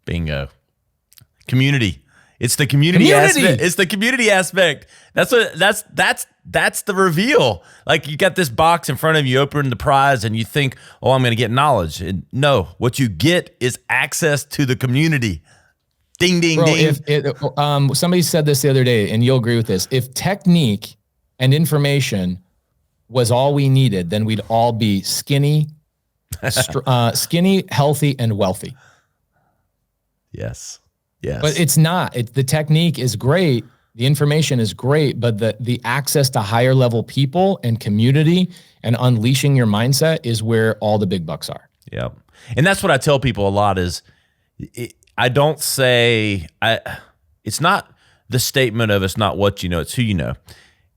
Bingo. Community. It's the community aspect. It's the community aspect. That's the reveal. Like you got this box in front of you, open the prize, and you think, oh, I'm going to get knowledge. And no, what you get is access to the community. Ding, ding, ding. Somebody said this the other day, and you'll agree with this. If technique and information was all we needed, then we'd all be skinny, healthy, and wealthy. Yes. Yes. But it's not. The technique is great. The information is great, but the access to higher level people and community and unleashing your mindset is where all the big bucks are. Yep. And that's what I tell people a lot is I don't say it's not the statement of it's not what you know, it's who you know.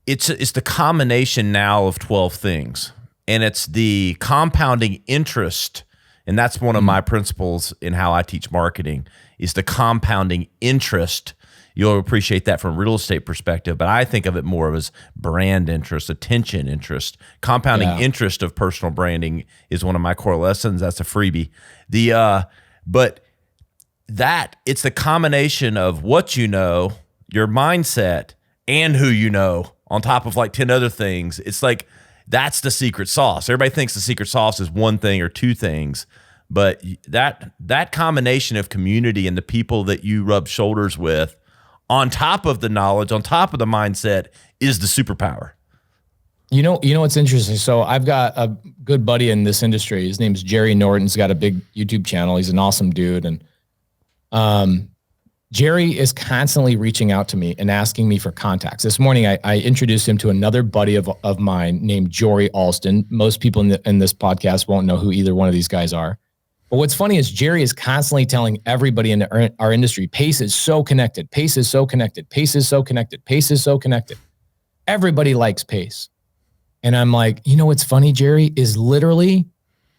It's the combination now of 12 things. And it's the compounding interest. And that's one of my principles in how I teach marketing is the compounding interest. You'll appreciate that from a real estate perspective, but I think of it more as brand interest, attention interest. Compounding interest of personal branding is one of my core lessons. That's a freebie. But it's the combination of what you know, your mindset, and who you know, on top of like 10 other things. It's like that's the secret sauce. Everybody thinks the secret sauce is one thing or two things, but that combination of community and the people that you rub shoulders with, on top of the knowledge, on top of the mindset, is the superpower. You know what's interesting? So I've got a good buddy in this industry. His name's Jerry Norton. He's got a big YouTube channel. He's an awesome dude, and Jerry is constantly reaching out to me and asking me for contacts. This morning, I introduced him to another buddy of mine named Jory Alston. Most people in this podcast won't know who either one of these guys are. But what's funny is Jerry is constantly telling everybody in our industry, Pace is so connected. Pace is so connected. Pace is so connected. Pace is so connected. Everybody likes Pace. And I'm like, you know what's funny, Jerry, is literally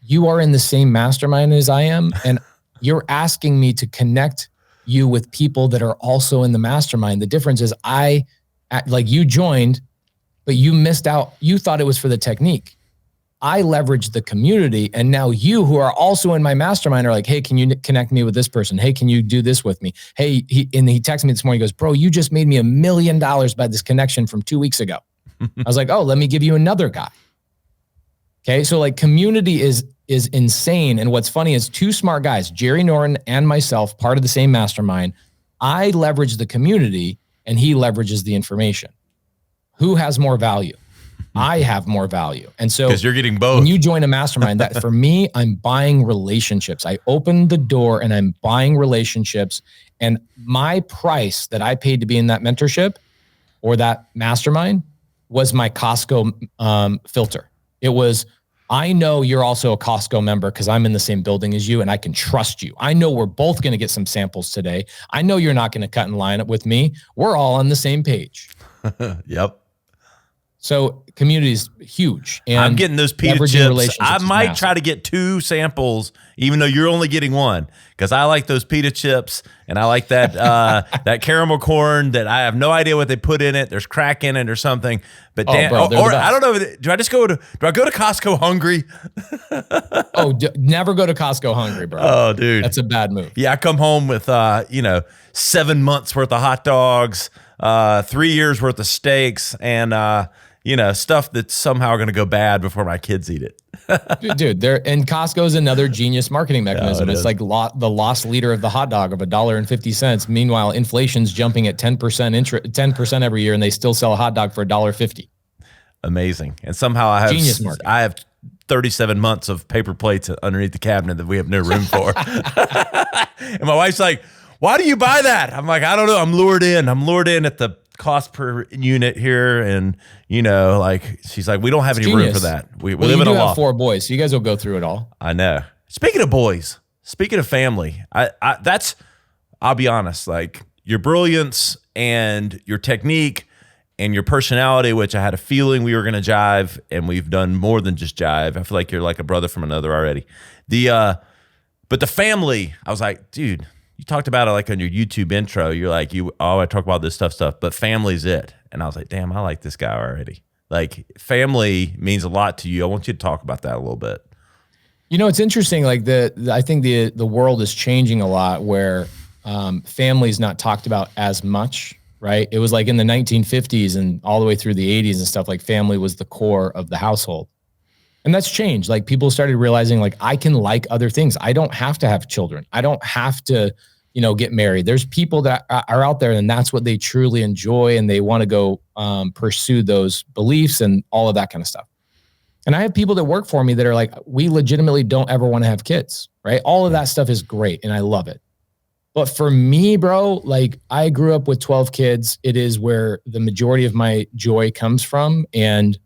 you are in the same mastermind as I am. And you're asking me to connect you with people that are also in the mastermind. The difference is you joined, but you missed out. You thought it was for the technique. I leveraged the community, and now you who are also in my mastermind are like, hey, can you connect me with this person? Hey, can you do this with me? Hey, he texted me this morning, he goes, bro, you just made me $1 million by this connection from 2 weeks ago. I was like, oh, let me give you another guy. Okay, so like community is insane. And what's funny is two smart guys, Jerry Norton and myself, part of the same mastermind. I leverage the community and he leverages the information. Who has more value? I have more value. And so because you're getting both. When you join a mastermind, that for me, I'm buying relationships. I open the door and I'm buying relationships. And my price that I paid to be in that mentorship or that mastermind was my Costco filter. It was, I know you're also a Costco member because I'm in the same building as you and I can trust you. I know we're both going to get some samples today. I know you're not going to cut in line up with me. We're all on the same page. Yep. So community is huge. And I'm getting those pita chips. I might try to get 2 samples, even though you're only getting 1, because I like those pita chips and I like that that caramel corn that I have no idea what they put in it. There's crack in it or something. But I don't know. Do I go to Costco hungry? Never go to Costco hungry, bro. Oh, dude, that's a bad move. Yeah, I come home with 7 months worth of hot dogs, 3 years worth of steaks, and stuff that's somehow going to go bad before my kids eat it. Dude, and Costco is another genius marketing mechanism. It's like the lost leader of the hot dog of $1.50. Meanwhile, inflation's jumping at 10% every year, and they still sell a hot dog for $1.50. Amazing. And somehow I have 37 months of paper plates underneath the cabinet that we have no room for. And my wife's like, why do you buy that? I'm like, I don't know. I'm lured in at the cost per unit here. And, she's like, we don't have any room for that. We live in a loft. Have 4 boys, so you guys will go through it all. I know. Speaking of boys, speaking of family, I'll be honest, like your brilliance and your technique and your personality, which I had a feeling we were going to jive, and we've done more than just jive. I feel like you're like a brother from another already. But the family, I was like, dude, you talked about it like on your YouTube intro. You're like, I talk about this stuff, but family's it. And I was like, damn, I like this guy already. Like family means a lot to you. I want you to talk about that a little bit. It's interesting. Like I think the world is changing a lot where family is not talked about as much, right? It was like in the 1950s and all the way through the 80s and stuff, like family was the core of the household. And that's changed. Like people started realizing like, I can like other things. I don't have to have children. I don't have to, get married. There's people that are out there and that's what they truly enjoy. And they want to go pursue those beliefs and all of that kind of stuff. And I have people that work for me that are like, we legitimately don't ever want to have kids, right? All of that stuff is great. And I love it. But for me, bro, like I grew up with 12 kids. It is where the majority of my joy comes from. And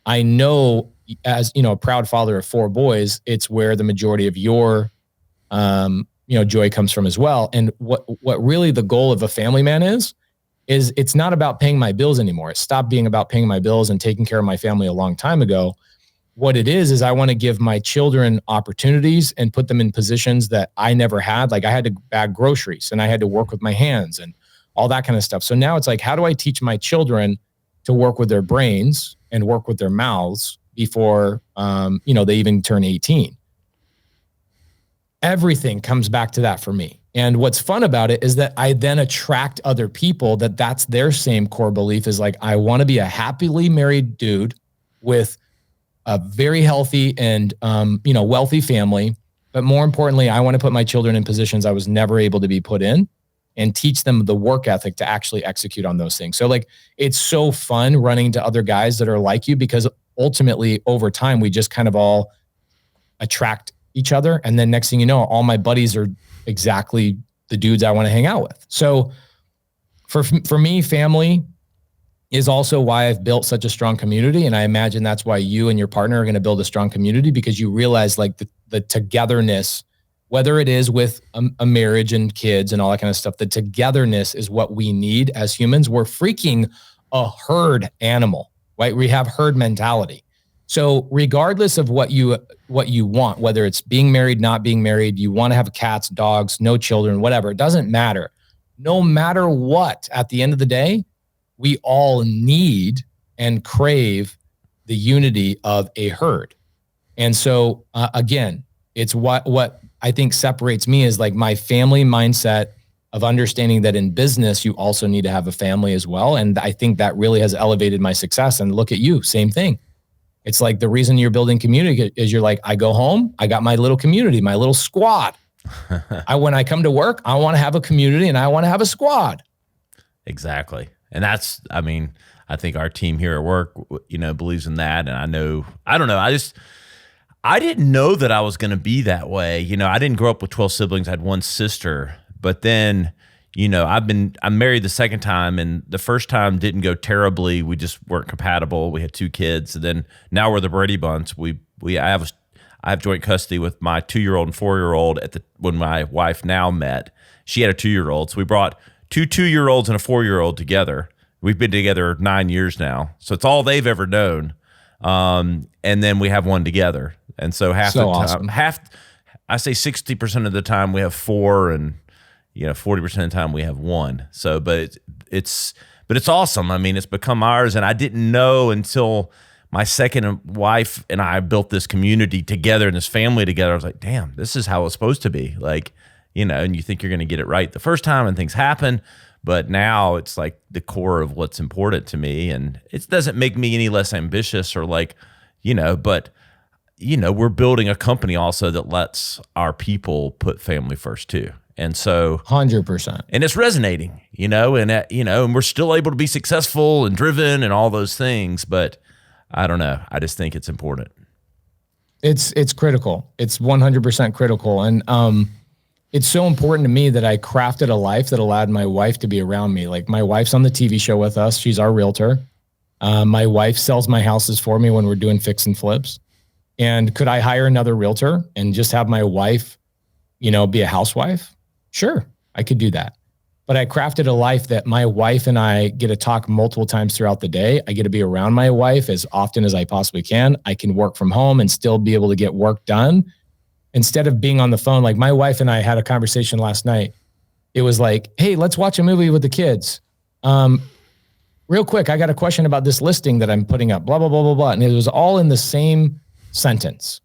I know as, a proud father of 4 boys, it's where the majority of your, joy comes from as well. And what really the goal of a family man is it's not about paying my bills anymore. It stopped being about paying my bills and taking care of my family a long time ago. What it is I want to give my children opportunities and put them in positions that I never had. Like I had to bag groceries and I had to work with my hands and all that kind of stuff. So now it's like, how do I teach my children to work with their brains and work with their mouths before, they even turn 18? Everything comes back to that for me. And what's fun about it is that I then attract other people that's their same core belief is like, I want to be a happily married dude with a very healthy and, wealthy family. But more importantly, I want to put my children in positions I was never able to be put in and teach them the work ethic to actually execute on those things. So like, it's so fun running to other guys that are like you because ultimately over time, we just kind of all attract each other. And then next thing you know, all my buddies are exactly the dudes I want to hang out with. So for me, family is also why I've built such a strong community. And I imagine that's why you and your partner are going to build a strong community because you realize like the togetherness, whether it is with a marriage and kids and all that kind of stuff, the togetherness is what we need as humans. We're freaking a herd animal, right? We have herd mentality. So regardless of what you want, whether it's being married, not being married, you want to have cats, dogs, no children, whatever, it doesn't matter. No matter what, at the end of the day, we all need and crave the unity of a herd. And so again, it's what I think separates me is like my family mindset of understanding that in business, you also need to have a family as well. And I think that really has elevated my success. And look at you, same thing. It's like the reason you're building community is you're like, I go home, I got my little community, my little squad. When I come to work, I want to have a community and I want to have a squad. Exactly. And I think our team here at work, believes in that. And I don't know. I didn't know that I was going to be that way. I didn't grow up with 12 siblings. I had one sister, but then, I'm married the second time, and the first time didn't go terribly. We just weren't compatible. We had 2 kids, and then now we're the Brady Bunch. I have joint custody with my 2-year-old and 4-year-old when my wife now met. She had a 2-year-old, so we brought 2 2-year-olds and a 4-year-old together. We've been together 9 years now, so it's all they've ever known. And then we have one together, and so awesome. I say 60% of the time we have 4, and 40% of the time we have 1. So, but it's awesome. It's become ours. And I didn't know until my second wife and I built this community together and this family together. I was like, damn, this is how it's supposed to be. Like, and you think you're going to get it right the first time and things happen. But now it's like the core of what's important to me. And it doesn't make me any less ambitious or like, but we're building a company also that lets our people put family first too. And so 100%. And it's resonating, and we're still able to be successful and driven and all those things. But I don't know. I just think it's important. It's critical. It's 100% critical. And it's so important to me that I crafted a life that allowed my wife to be around me. Like my wife's on the TV show with us. She's our realtor. My wife sells my houses for me when we're doing fix and flips. And could I hire another realtor and just have my wife, be a housewife? Sure, I could do that. But I crafted a life that my wife and I get to talk multiple times throughout the day. I get to be around my wife as often as I possibly can. I can work from home and still be able to get work done instead of being on the phone. Like my wife and I had a conversation last night. It was like, hey, let's watch a movie with the kids. Real quick, I got a question about this listing that I'm putting up, blah, blah, blah, blah, blah. And it was all in the same sentence.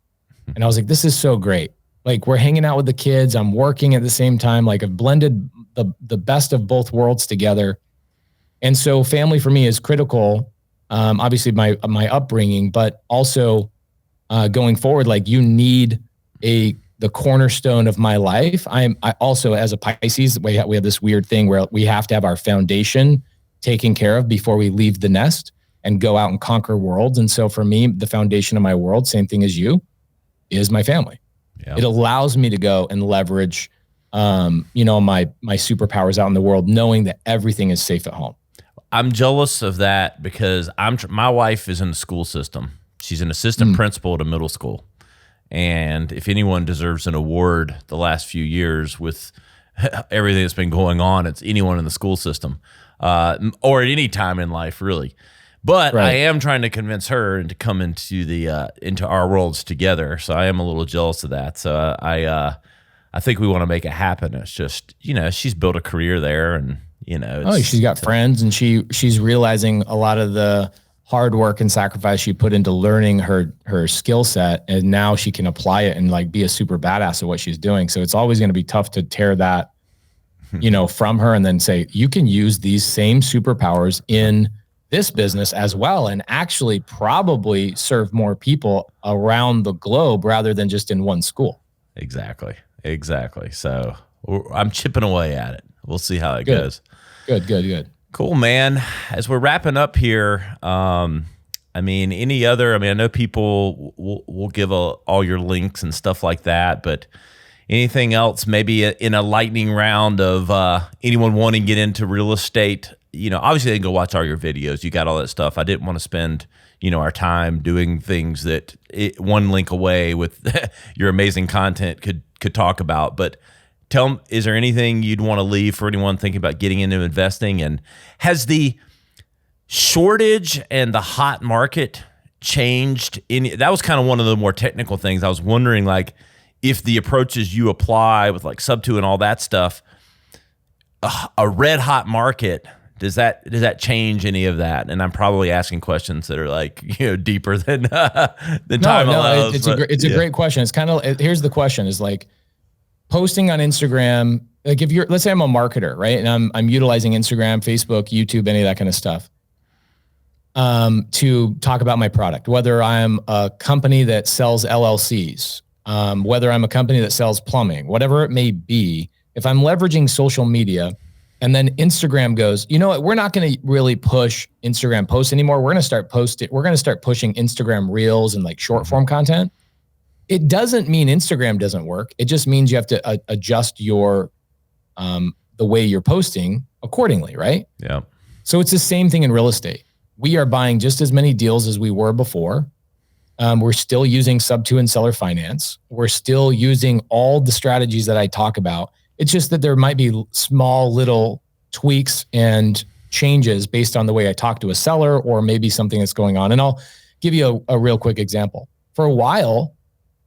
And I was like, this is so great. Like we're hanging out with the kids. I'm working at the same time. Like I've blended the best of both worlds together. And so family for me is critical. Obviously my upbringing, but also going forward, like you need the cornerstone of my life. I also, as a Pisces, we have this weird thing where we have to have our foundation taken care of before we leave the nest and go out and conquer worlds. And so for me, the foundation of my world, same thing as you, is my family. Yeah. It allows me to go and leverage, my superpowers out in the world, knowing that everything is safe at home. I'm jealous of that because my wife is in the school system. She's an assistant principal at a middle school. And if anyone deserves an award the last few years with everything that's been going on, it's anyone in the school system, or at any time in life, really. But right. I am trying to convince her to come into our worlds together. So I am a little jealous of that. So I think we want to make it happen. It's just, she's built a career there, and she's got friends, and she's realizing a lot of the hard work and sacrifice she put into learning her skill set, and now she can apply it and like be a super badass at what she's doing. So it's always going to be tough to tear that, from her and then say, you can use these same superpowers in this business as well, and actually probably serve more people around the globe rather than just in one school. Exactly. So I'm chipping away at it. We'll see how it goes. Good. Cool, man. As we're wrapping up here, I know people will give all your links and stuff like that, but anything else, maybe in a lightning round of anyone wanting to get into real estate, obviously they can go watch all your videos. You got all that stuff. I didn't want to spend, our time doing things that one link away with your amazing content could talk about, but tell them, is there anything you'd want to leave for anyone thinking about getting into investing? And has the shortage and the hot market changed? That was kind of one of the more technical things. I was wondering, like, if the approaches you apply with like sub-2 and all that stuff, a red hot market, does that change any of that? And I'm probably asking questions that are like, deeper than time allows. It's a great question. It's kind of, here's the question is like, posting on Instagram, like let's say I'm a marketer, right? And I'm utilizing Instagram, Facebook, YouTube, any of that kind of stuff, to talk about my product, whether I'm a company that sells LLCs, whether I'm a company that sells plumbing, whatever it may be. If I'm leveraging social media and then Instagram goes, you know what, we're not going to really push Instagram posts anymore. We're going to start pushing Instagram reels and like short form content. It doesn't mean Instagram doesn't work. It just means you have to adjust your the way you're posting accordingly, right? Yeah. So it's the same thing in real estate. We are buying just as many deals as we were before. We're still using sub-2 and seller finance. We're still using all the strategies that I talk about. It's just that there might be small little tweaks and changes based on the way I talk to a seller or maybe something that's going on. And I'll give you a real quick example. For a while,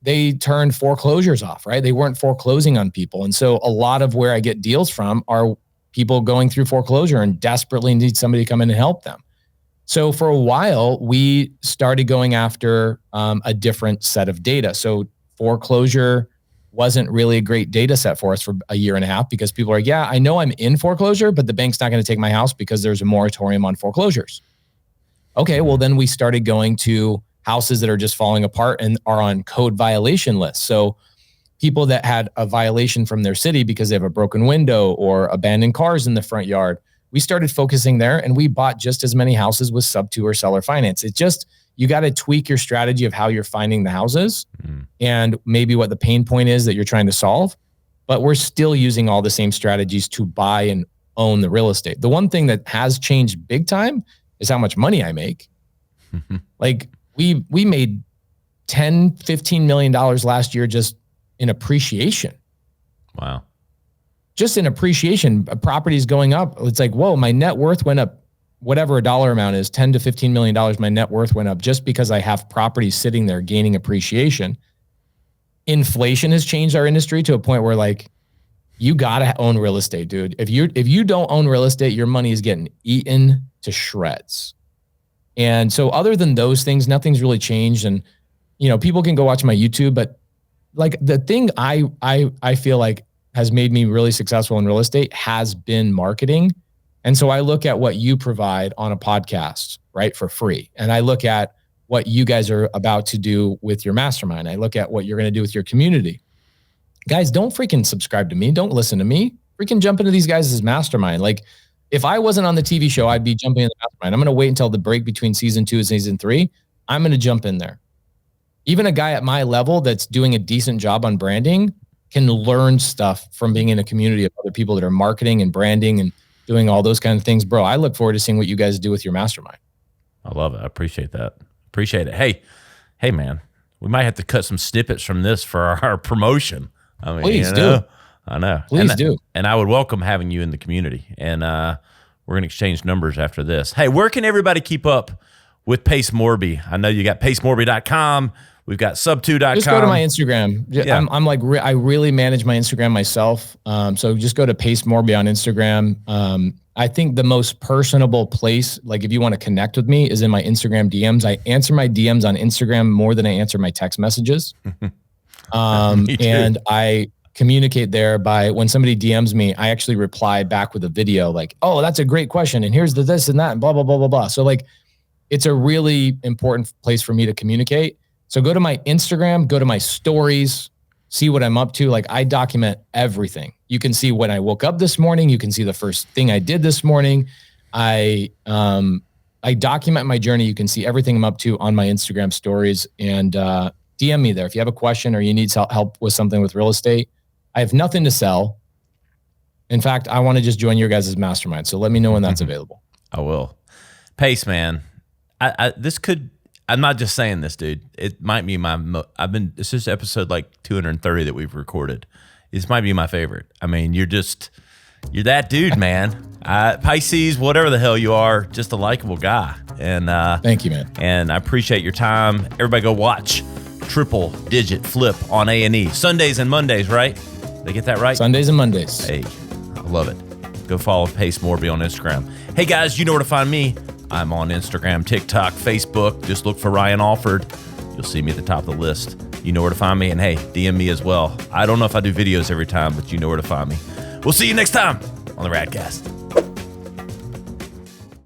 they turned foreclosures off, right? They weren't foreclosing on people. And so a lot of where I get deals from are people going through foreclosure and desperately need somebody to come in and help them. So for a while, we started going after a different set of data. So foreclosure wasn't really a great data set for us for a year and a half because people are like, yeah, I know I'm in foreclosure, but the bank's not going to take my house because there's a moratorium on foreclosures. Okay, well then we started going to houses that are just falling apart and are on code violation lists. So people that had a violation from their city because they have a broken window or abandoned cars in the front yard, we started focusing there and we bought just as many houses with sub-2 or seller finance. It's just, you got to tweak your strategy of how you're finding the houses and maybe what the pain point is that you're trying to solve. But we're still using all the same strategies to buy and own the real estate. The one thing that has changed big time is how much money I make. Like, we made $10, $15 million last year just in appreciation. Wow. Just in appreciation, properties going up. It's like, whoa, my net worth went up, whatever a dollar amount is, $10 to $15 million, my net worth went up just because I have properties sitting there gaining appreciation. Inflation has changed our industry to a point where like, you got to own real estate, dude. If you don't own real estate, your money is getting eaten to shreds. And so other than those things, nothing's really changed. And, people can go watch my YouTube, but like the thing I feel like has made me really successful in real estate has been marketing. And so I look at what you provide on a podcast, right, for free. And I look at what you guys are about to do with your mastermind. I look at what you're going to do with your community. Guys, don't freaking subscribe to me. Don't listen to me. Freaking jump into these guys' mastermind. Like, if I wasn't on the TV show, I'd be jumping in the mastermind. I'm going to wait until the break between season 2 and season 3. I'm going to jump in there. Even a guy at my level that's doing a decent job on branding can learn stuff from being in a community of other people that are marketing and branding and doing all those kind of things. Bro, I look forward to seeing what you guys do with your mastermind. I love it. I appreciate that. Appreciate it. Hey, man, we might have to cut some snippets from this for our promotion. I mean, please do. I know. Please do. And I would welcome having you in the community. And we're going to exchange numbers after this. Hey, where can everybody keep up with Pace Morby? I know you got pacemorby.com. We've got sub2.com. Just go to my Instagram. Yeah. I'm like, I really manage my Instagram myself. So just go to Pace Morby on Instagram. I think the most personable place, like if you want to connect with me, is in my Instagram DMs. I answer my DMs on Instagram more than I answer my text messages. And I communicate there by when somebody DMs me, I actually reply back with a video like, oh, that's a great question. And here's the this and that and blah, blah, blah, blah, blah. So like, it's a really important place for me to communicate. So go to my Instagram, go to my stories, see what I'm up to. Like I document everything. You can see when I woke up this morning. You can see the first thing I did this morning. I document my journey. You can see everything I'm up to on my Instagram stories, and DM me there. If you have a question or you need help with something with real estate, I have nothing to sell. In fact, I want to just join your guys' mastermind. So let me know when that's available. I will. Pace, man. I'm not just saying this, dude. It might be this is episode like 230 that we've recorded. This might be my favorite. I mean, you're that dude, man. Pisces, whatever the hell you are, just a likable guy. And thank you, man. And I appreciate your time. Everybody go watch Triple Digit Flip on A&E. Sundays and Mondays, right? They get that right? Sundays and Mondays. Hey, I love it. Go follow Pace Morby on Instagram. Hey, guys, you know where to find me. I'm on Instagram, TikTok, Facebook. Just look for Ryan Alford. You'll see me at the top of the list. You know where to find me. And hey, DM me as well. I don't know if I do videos every time, but you know where to find me. We'll see you next time on the Radcast.